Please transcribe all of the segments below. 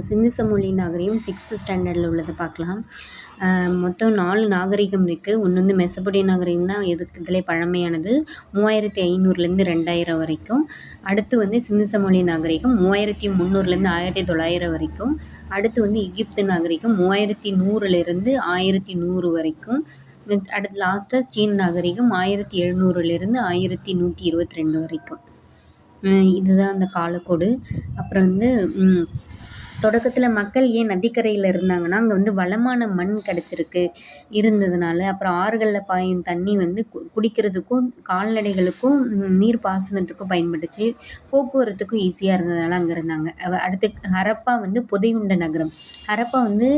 சிந்து சமவெளி நாகரிகம் 6th ஸ்டாண்டர்டில் உள்ளதை பார்க்கலாம். மொத்தம் 4 நாகரிகம் இருக்குது. ஒன்று வந்து மெசபொடேமியா நாகரிகம் தான் இருக்கிறதுலே பழமையானது, 3500லேருந்து 2000 வரைக்கும். அடுத்து வந்து சிந்து சமவெளி நாகரிகம் 3300லேருந்து 1900 வரைக்கும். அடுத்து வந்து எகிப்து நாகரிகம் 3100லேருந்து 1100 வரைக்கும். அடுத்து லாஸ்ட்டாக சீன நாகரிகம் 1700லேருந்து 1122 வரைக்கும். இதுதான் அந்த காலக்கோடு. அப்புறம் வந்து தொடக்கத்தில் மக்கள் ஏன் நதிக்கரையில் இருந்தாங்கன்னா, அங்கே வந்து வளமான மண் கிடச்சிருக்கு இருந்ததுனால, அப்புறம் ஆறுகளில் பாயும் தண்ணி வந்து குடிக்கிறதுக்கும் கால்நடைகளுக்கும் நீர் பாசனத்துக்கும் பயன்பட்டுச்சு. போக்குவரத்துக்கும் ஈஸியாக இருந்ததுனால அங்கே இருந்தாங்க. அடுத்து ஹரப்பா வந்து புதையுண்ட நகரம். ஹரப்பா வந்து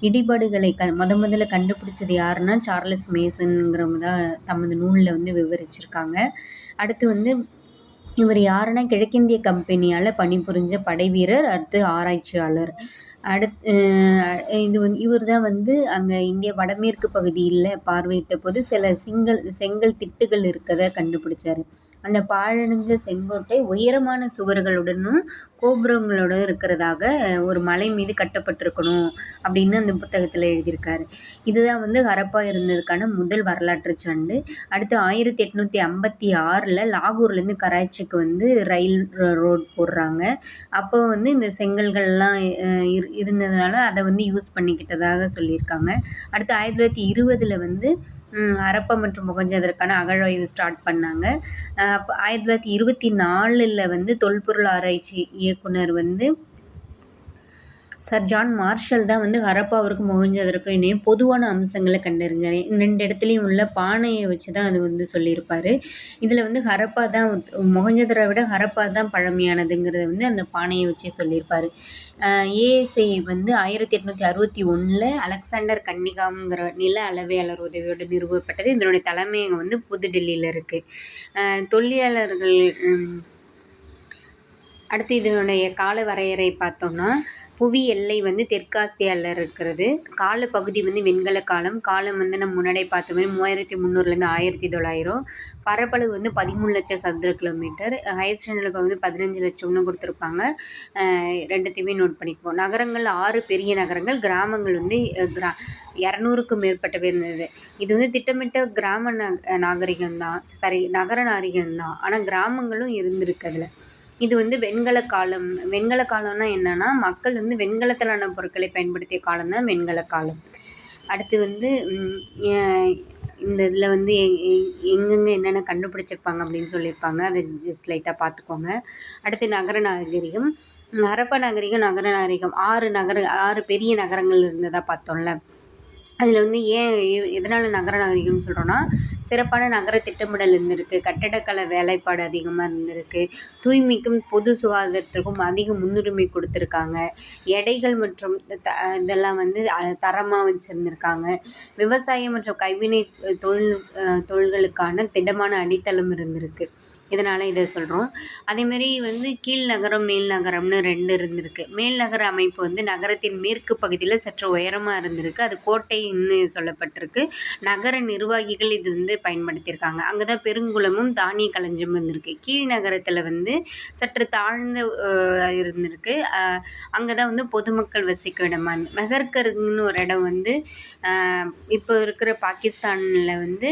இடிபாடுகளை முதல்ல கண்டுபிடிச்சது யாருன்னா சார்லஸ் மேசன்ங்கிறவங்க தான் தமது நூலில் வந்து விவரிச்சிருக்காங்க. அடுத்து வந்து இவர் யாருன்னா கிழக்கிந்திய கம்பெனியால் பணிபுரிஞ்ச படைவீரர், அடுத்து ஆராய்ச்சியாளர். இவர் தான் வந்து அங்கே இந்திய வடமேற்கு பகுதியில் பார்வையிட்ட போது சில செங்கல் திட்டுகள் இருக்கதை கண்டுபிடிச்சாரு. அந்த பாழடைஞ்ச செங்கோட்டை உயரமான சுவர்களுடனும் கோபுரங்களோட இருக்கிறதாக ஒரு மலை மீது கட்டப்பட்டிருக்கணும் அப்படின்னு அந்த புத்தகத்தில் எழுதியிருக்காரு. இதுதான் வந்து ஹரப்பா இருந்ததுக்கான முதல் வரலாற்று சான்று. அடுத்து 1856 லாகூர்லேருந்து கராச்சிக்கு வந்து ரயில் ரோட் போடுறாங்க. அப்போ வந்து இந்த செங்கல்கள்லாம் இருந்ததுனால அதை வந்து யூஸ் பண்ணிக்கிட்டதாக சொல்லியிருக்காங்க. அடுத்து 1920 வந்து ஹரப்பா மற்றும் மொஹஞ்சதாரோக்கான அகழாய்வு ஸ்டார்ட் பண்ணாங்க. அப்போ 1924 வந்து தொல்பொருள் ஆராய்ச்சி இயக்குனர் வந்து சர் ஜான் மார்ஷல் தான் வந்து ஹரப்பாவிற்கும் மொஹஞ்சதாரோக்கும் இடையே பொதுவான அம்சங்களை கண்டறிஞ்சார். 2 இடத்துலையும் உள்ள பானையை வச்சு தான் அது வந்து சொல்லியிருப்பார். இதில் வந்து ஹரப்பா தான் மொஹஞ்சதாரோவை விட ஹரப்பா தான் பழமையானதுங்கிறத வந்து அந்த பானையை வச்சே சொல்லியிருப்பார். ஏஎஸ்ஐ வந்து 1861 அலெக்சாண்டர் கன்னிகாம்ங்கிற நில அளவையாளர் உதவியோடு நிறுவப்பட்டது. இதனுடைய தலைமையகம் வந்து புதுடெல்லியில் இருக்குது. தொல்லியலாளர்கள் அடுத்து இதனுடைய கால வரையறை பார்த்தோம்னா, புவி எல்லை வந்து தெற்காசியாவில் இருக்கிறது. காலப்பகுதி வந்து வெண்கல காலம். காலம் வந்து நம்ம முன்னாடியே பார்த்த மாதிரி 3300லேருந்து 1900. பரப்பளவு வந்து 13 லட்சம் சதுர கிலோமீட்டர். ஹையர் ஸ்டாண்டர்டில் வந்து 15 லட்சம்னு கொடுத்துருப்பாங்க. ரெண்டுத்தையுமே நோட் பண்ணிக்குவோம். நகரங்கள் 6 பெரிய நகரங்கள், கிராமங்கள் வந்து 200க்கும் மேற்பட்டவே இருந்தது. இது வந்து திட்டமிட்ட கிராம நாகரிகம் தான், நகர நாகரிகம் தான். ஆனால் கிராமங்களும் இருந்திருக்கு அதில். இது வந்து வெண்கல காலம். வெண்கல காலம்னா என்னென்னா, மக்கள் வந்து வெண்கலத்திலான பொருட்களை பயன்படுத்திய காலம் தான் வெண்கல காலம். அடுத்து வந்து இந்த இதில் வந்து எங்கெங்கே என்னென்ன கண்டுபிடிச்சிருப்பாங்க அப்படின்னு சொல்லியிருப்பாங்க. அதை ஜஸ்ட் லைட்டாக பார்த்துக்கோங்க. அடுத்து நகர நாகரிகம். ஹரப்பா நாகரிகம் நகர நாகரிகம் 6 பெரிய நகரங்கள் இருந்ததாக பார்த்தோம்ல. அதில் வந்து எதனால் நகர நாகரிகம்னு சொல்கிறோன்னா, சிறப்பான நகர திட்டமிடல் இருந்திருக்கு, கட்டடக்கலை வேலைப்பாடு அதிகமாக இருந்திருக்கு, தூய்மைக்கும் பொது சுகாதாரத்திற்கும் அதிக முன்னுரிமை கொடுத்துருக்காங்க, எடைகள் மற்றும் இதெல்லாம் வந்து தரமாக வச்சுருந்துருக்காங்க, விவசாயம் மற்றும் கைவினை தொழில்களுக்கான திடமான அடித்தளம் இருந்திருக்கு. இதனால் இதை சொல்கிறோம். அதேமாரி வந்து கீழ் நகரம் மேல் நகரம்னு 2 இருந்திருக்கு. மேல் நகர அமைப்பு வந்து நகரத்தின் மேற்கு பகுதியில் சற்று உயரமாக இருந்திருக்கு. அது கோட்டைன்னு சொல்லப்பட்டிருக்கு. நகர நிர்வாகிகள் இது வந்து பயன்படுத்தியிருக்காங்க. அங்கே தான் பெருங்குளமும் தானிய களஞ்சியமும் இருந்திருக்கு. கீழ் நகரத்தில் வந்து சற்று தாழ்ந்த இருந்திருக்கு. அங்கே தான் வந்து பொதுமக்கள் வசிக்க இடமா இருந்து. மெஹர்கர்னு ஒரு இடம் வந்து இப்போ இருக்கிற பாகிஸ்தானில் வந்து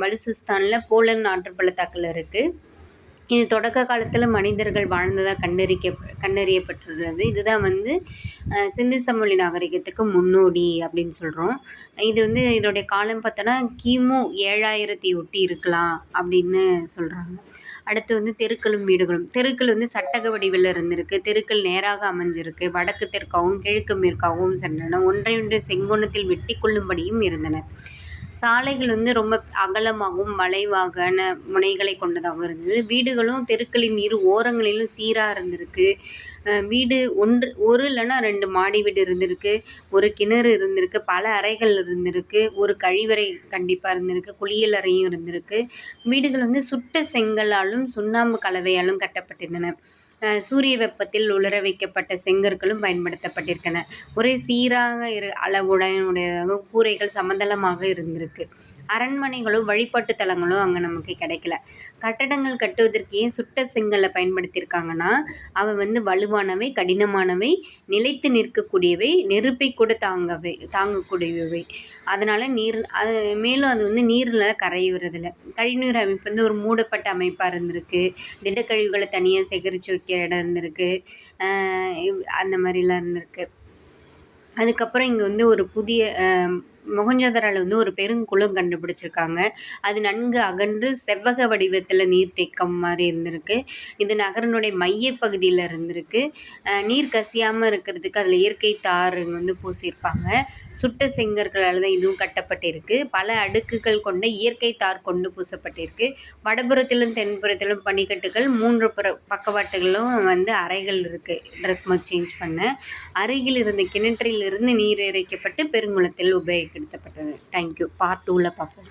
பலுசிஸ்தானில் போலந்து ஆற்றுப்பள்ளத்தாக்கில் இருக்குது. இது தொடக்க காலத்தில் மனிதர்கள் வாழ்ந்ததாக கண்டறியப்பட்டுள்ளது. இதுதான் வந்து சிந்து சமவெளி நாகரிகத்துக்கு முன்னோடி அப்படின்னு சொல்கிறோம். இது வந்து இதோடைய காலம் பார்த்தோன்னா கிமு 7000 ஒட்டி இருக்கலாம் அப்படின்னு சொல்கிறாங்க. அடுத்து வந்து தெருக்களும் வீடுகளும். தெருக்கள் வந்து சட்டக வடிவில் இருந்திருக்கு. தெருக்கள் நேராக அமைஞ்சிருக்கு. வடக்கு தெற்காகவும் கிழக்கு மேற்காகவும் சென்றன. ஒன்றையொன்று செங்கோணத்தில் வெட்டி கொள்ளும்படியும் இருந்தன. சாலைகள் வந்து ரொம்ப அகலமாகவும் வளைவான முனைகளை கொண்டதாகவும் இருந்தது. வீடுகளும் தெருக்களின் இரு ஓரங்களிலும் சீராக இருந்திருக்கு. வீடு ஒரு இல்லைன்னா 2 மாடி வீடு இருந்திருக்கு, ஒரு கிணறு இருந்திருக்கு, பல அறைகள் இருந்திருக்கு, ஒரு கழிவறை கண்டிப்பாக இருந்திருக்கு, குளியல் அறையும் இருந்திருக்கு. வீடுகள் வந்து சுட்ட செங்கலாலும் சுண்ணாம்பு கலவையாலும் கட்டப்பட்டிருந்தன. சூரிய வெப்பத்தில் உலர வைக்கப்பட்ட செங்கற்களும் பயன்படுத்தப்பட்டிருக்கின்றன. ஒரே சீராக அளவுடையதாக கூரைகள் சமதளமாக இருந்திருக்கு. அரண்மனைகளும் வழிபாட்டு தலங்களும் அங்கே நமக்கு கிடைக்கல. கட்டடங்கள் கட்டுவதற்கு ஏன் சுட்ட செங்கல்லை பயன்படுத்தியிருக்காங்கன்னா, அவை வலுவானவை, கடினமானவை, நிலைத்து நிற்கக்கூடியவை, நெருப்பை கூட தாங்கக்கூடியவை. அதனால் மேலும் அது நீரில் கரையுறதில்லை. கழிவுநீர் அமைப்பு ஒரு மூடப்பட்ட அமைப்பாக இருந்திருக்கு. திடக்கழிவுகளை தனியாக சேகரித்து வைக்கிற இடம் இருந்திருக்கு. அந்த மாதிரிலாம் இருந்திருக்கு. அதுக்கப்புறம் இங்கே ஒரு புதிய மொஹஞ்சதாரோவில் ஒரு பெருங்குளம் கண்டுபிடிச்சிருக்காங்க. அது நன்கு அகன்று செவ்வக வடிவத்தில் நீர்த்தேக்கம் மாதிரி இருந்திருக்கு. இது நகரனுடைய மையப்பகுதியில் இருந்திருக்கு. நீர் கசியாமல் இருக்கிறதுக்கு அதில் இயற்கை தார் பூசியிருப்பாங்க. சுட்ட செங்கற்களால் தான் இதுவும் கட்டப்பட்டிருக்கு. பல அடுக்குகள் கொண்ட இயற்கை தார் கொண்டு பூசப்பட்டிருக்கு. வடபுறத்திலும் தென்புறத்திலும் பனிக்கட்டுகள், 3 பக்கவாட்டுகளும் அறைகள் இருக்குது ட்ரெஸ் சேஞ்ச் பண்ண. அருகில் இருந்த கிணற்றில் இருந்து நீர் இறைக்கப்பட்டு பெருங்குளத்தில் உபயோகப்படுத்தப்பட்டது. தேங்க்யூ. பார்ட் 2ல் பார்ப்போம்.